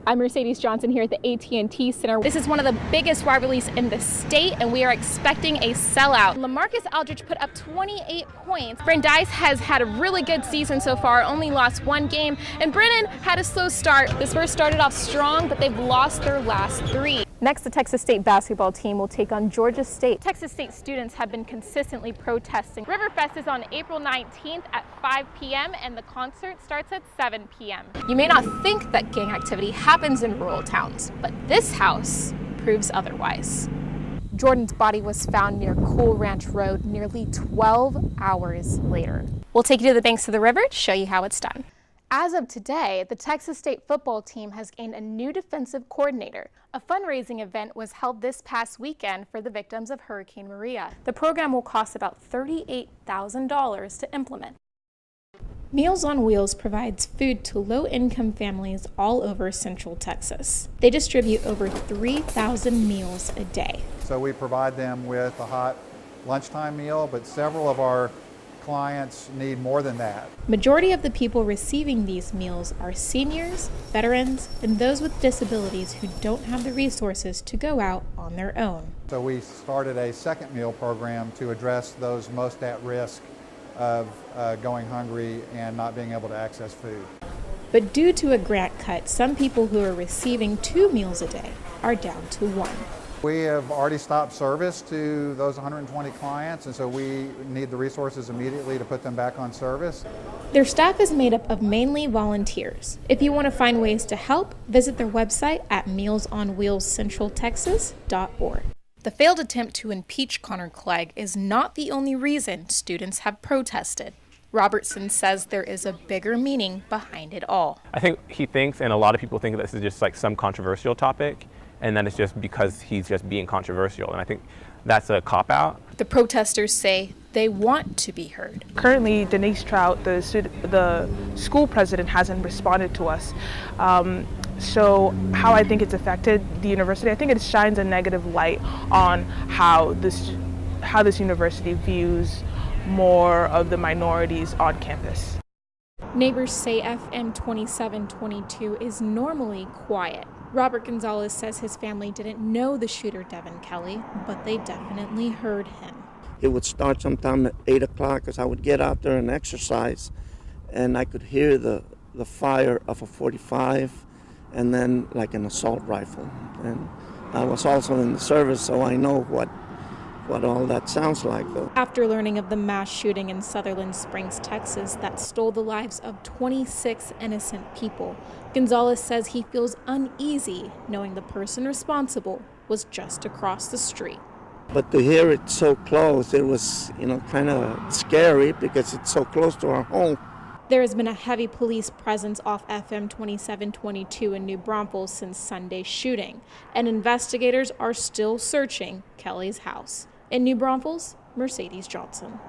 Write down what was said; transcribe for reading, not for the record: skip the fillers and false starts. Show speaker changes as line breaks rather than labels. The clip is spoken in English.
I'm Mercedes Johnson here at the AT&T Center. This is one of the biggest rivalries in the state, and we are expecting a sellout. LaMarcus Aldridge put up 28 points. Brandeis has had a really good season so far, only lost one game, and Brennan had a slow start. The Spurs started off strong, but they've lost their last 3. Next, the Texas State basketball team will take on Georgia State. Texas State students have been consistently protesting. Riverfest is on April 19th at 5 p.m. and the concert starts at 7 p.m. You may not think that gang activity happens in rural towns, but this house proves otherwise. Jordan's body was found near Cool Ranch Road nearly 12 hours later. We'll take you to the banks of the river to show you how it's done. As of today, the Texas State football team has gained a new defensive coordinator. A fundraising event was held this past weekend for the victims of Hurricane Maria. The program will cost about $38,000 to implement. Meals on Wheels provides food to low-income families all over Central Texas. They distribute over 3,000 meals a day.
So we provide them with a hot lunchtime meal, but several of our clients need more than that.
Majority of the people receiving these meals are seniors, veterans, and those with disabilities who don't have the resources to go out on their own.
So we started a second meal program to address those most at risk of going hungry and not being able to access food.
But due to a grant cut, some people who are receiving 2 meals a day are down to 1.
We have already stopped service to those 120 clients, and so we need the resources immediately to put them back on service.
Their staff is made up of mainly volunteers. If you want to find ways to help, visit their website at mealsonwheelscentraltexas.org. The failed attempt to impeach Connor Clegg is not the only reason students have protested. Robertson says there is a bigger meaning behind it all.
I think he thinks, and a lot of people think, that this is just like some controversial topic, and then it's just because he's just being controversial. And I think that's a cop-out.
The protesters say they want to be heard.
Currently, Denise Trout, the school president, hasn't responded to us. So how I think it's affected the university, I think it shines a negative light on how this university views more of the minorities on campus.
Neighbors say FM 2722 is normally quiet. Robert Gonzalez says his family didn't know the shooter, Devin Kelly, but they definitely heard him.
It would start sometime at 8 o'clock as I would get out there and exercise, and I could hear the fire of a .45 and then like an assault rifle. And I was also in the service, so I know what all that sounds like, though.
After learning of the mass shooting in Sutherland Springs, Texas, that stole the lives of 26 innocent people, Gonzalez says he feels uneasy knowing the person responsible was just across the street.
But to hear it so close, it was, kind of scary because it's so close to our home.
There has been a heavy police presence off FM 2722 in New Braunfels since Sunday's shooting, and investigators are still searching Kelly's house. In New Braunfels, Mercedes Johnson.